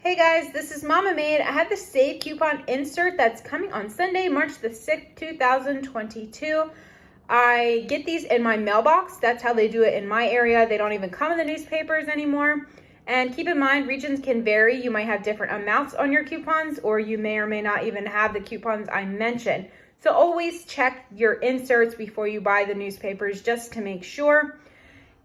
Hey guys, this is Mama Made. I have the save coupon insert that's coming on Sunday, March the 6th, 2022. I get these in my mailbox. That's how they do it in my area. They don't even come in the newspapers anymore. And keep in mind, regions can vary. You might have different amounts on your coupons, or you may or may not even have the coupons I mentioned. So always check your inserts before you buy the newspapers just to make sure.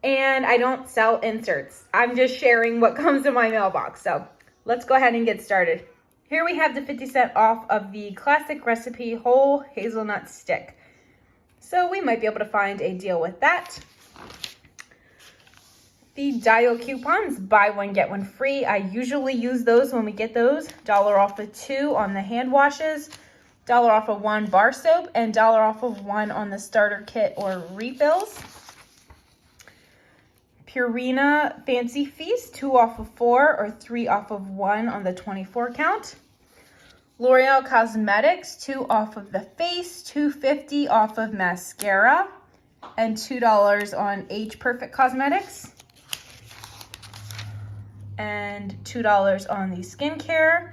And I don't sell inserts. I'm just sharing what comes in my mailbox. So let's go ahead and get started. Here we have the 50% off of the classic recipe whole hazelnut stick. So we might be able to find a deal with that. The dial coupons, buy one, get one free. I usually use those when we get those. $1 off of 2 on the hand washes, $1 off of 1 bar soap, and $1 off of 1 on the starter kit or refills. Purina Fancy Feast, 2 off of 4 or 3 off of 1 on the 24 count. L'Oreal Cosmetics, 2 off of the face, $2.50 off of mascara, and $2 on Age Perfect Cosmetics. And $2 on the skincare,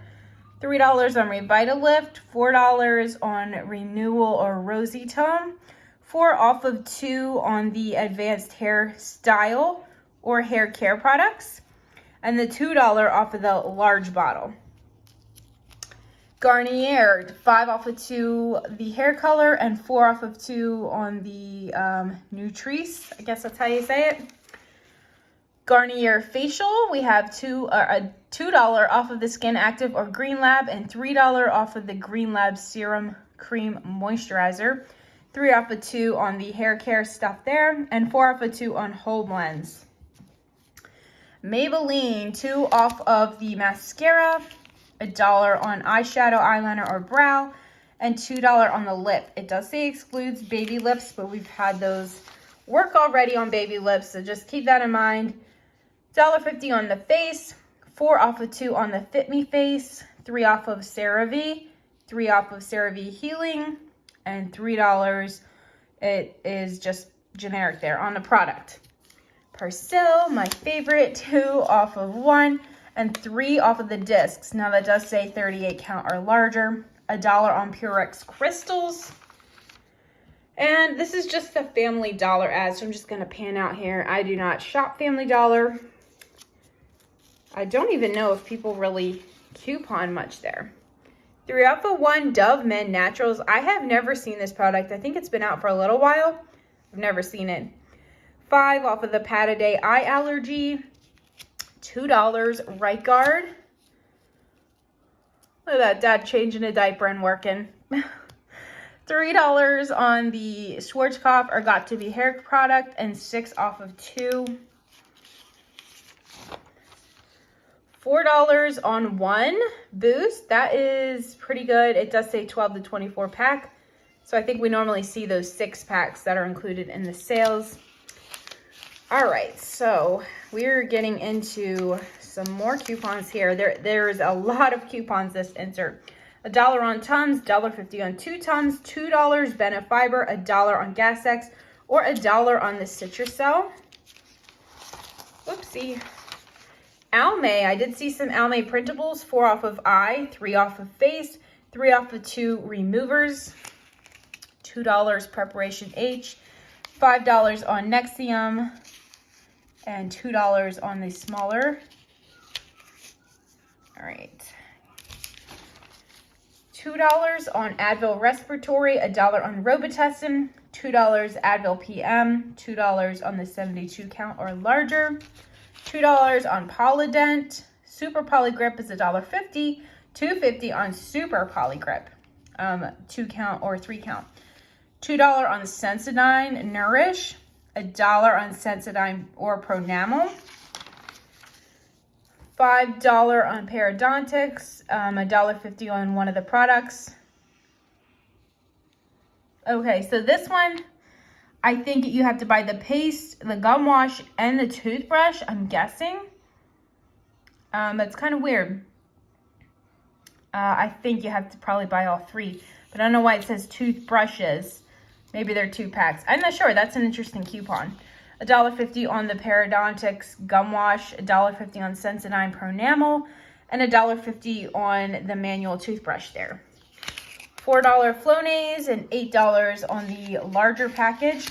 $3 on Revitalift, $4 on Renewal or Rosy Tone, 4 off of 2 on the Advanced Hair Style or Hair Care products, and the $2 off of the large bottle. Garnier, 5 off of 2 the hair color and 4 off of 2 on the Nutrice, I guess that's how you say it. Garnier Facial, we have $2 off of the Skin Active or Green Lab and $3 off of the Green Lab Serum Cream Moisturizer. 3 off of 2 on the hair care stuff there, and 4 off of 2 on Whole Blends. Maybelline, 2 off of the mascara, $1 on eyeshadow, eyeliner, or brow, and $2 on the lip. It does say excludes baby lips, but we've had those work already on baby lips, so just keep that in mind. $1.50 on the face, 4 off of 2 on the Fit Me face, 3 off of CeraVe, 3 off of CeraVe Healing, and $3, it is just generic there on the product. Persil, my favorite, 2 off of 1, and 3 off of the discs. Now that does say 38 count or larger. $1 on Purex crystals. And this is just the Family Dollar ad, so I'm just gonna pan out here. I do not shop Family Dollar. I don't even know if people really coupon much there. 3 off of 1 Dove Men Naturals. I have never seen this product. I think it's been out for a little while. I've never seen it. 5 off of the Pat a Day Eye Allergy. $2 Right Guard. Look at that, Dad changing a diaper and working. $3 on the Schwarzkopf or Got To Be hair product, and 6 off of 2. $4 on 1 Boost. That is pretty good. It does say 12 to 24 pack. So I think we normally see those 6 packs that are included in the sales. All right, so we're getting into some more coupons here. There's a lot of coupons this insert. $1 on Tums, $1.50 on 2 Tums, $2 Benefiber, $1 on Gas X, or $1 on the Citruscell. Whoopsie. Almay, I did see some Almay printables, 4 off of eye, 3 off of face, 3 off of 2 removers, $2 Preparation H, $5 on Nexium, and $2 on the smaller. All right. $2 on Advil Respiratory, $1 on Robitussin, $2 Advil PM, $2 on the 72 count or larger, $2 on Polydent. Super Polygrip is $1.50, $2.50 on Super Polygrip, 2 count or 3 count. $2 on Sensodyne Nourish, $1 on Sensodyne or Pronamel, $5 on Parodontics, $1.50 on one of the products. Okay, so this one, I think you have to buy the paste, the gum wash, and the toothbrush, I'm guessing. That's kind of weird. I think you have to probably buy all 3, but I don't know why it says toothbrushes. Maybe they're 2 packs. I'm not sure. That's an interesting coupon. $1.50 on the Parodontics Gum Wash, $1.50 on Sensodyne Pronamel, and $1.50 on the manual toothbrush there. $4 Flonase and $8 on the larger package.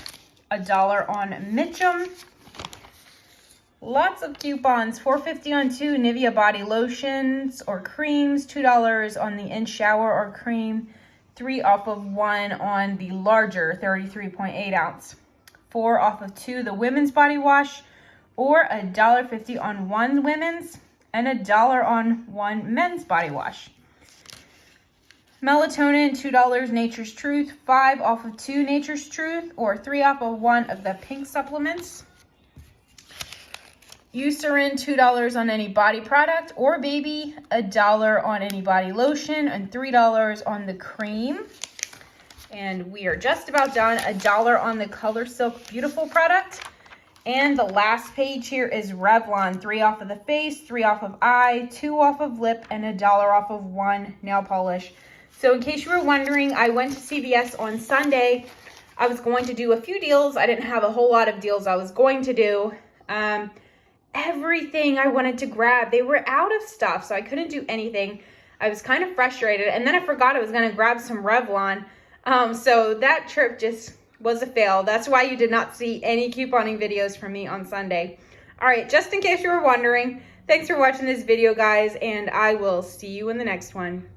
$1 on Mitchum. Lots of coupons. $4.50 on 2 Nivea body lotions or creams. $2 on the In Shower or cream. 3 off of 1 on the larger 33.8 ounce. 4 off of 2 the women's body wash, or $1.50 on 1 women's and $1 on 1 men's body wash. Melatonin, $2 Nature's Truth, 5 off of 2 Nature's Truth, or 3 off of 1 of the pink supplements. Eucerin, $2 on any body product or baby, $1 on any body lotion, and $3 on the cream. And we are just about done. $1 on the Color Silk Beautiful product. And the last page here is Revlon, 3 off of the face, 3 off of eye, 2 off of lip, and $1 off of 1 nail polish. So in case you were wondering, I went to CVS on Sunday. I was going to do a few deals. I didn't have a whole lot of deals I was going to do. Everything I wanted to grab, they were out of stuff, so I couldn't do anything. I was kind of frustrated, and then I forgot I was going to grab some Revlon. So that trip just was a fail. That's why you did not see any couponing videos from me on Sunday. All right, just in case you were wondering, thanks for watching this video, guys, and I will see you in the next one.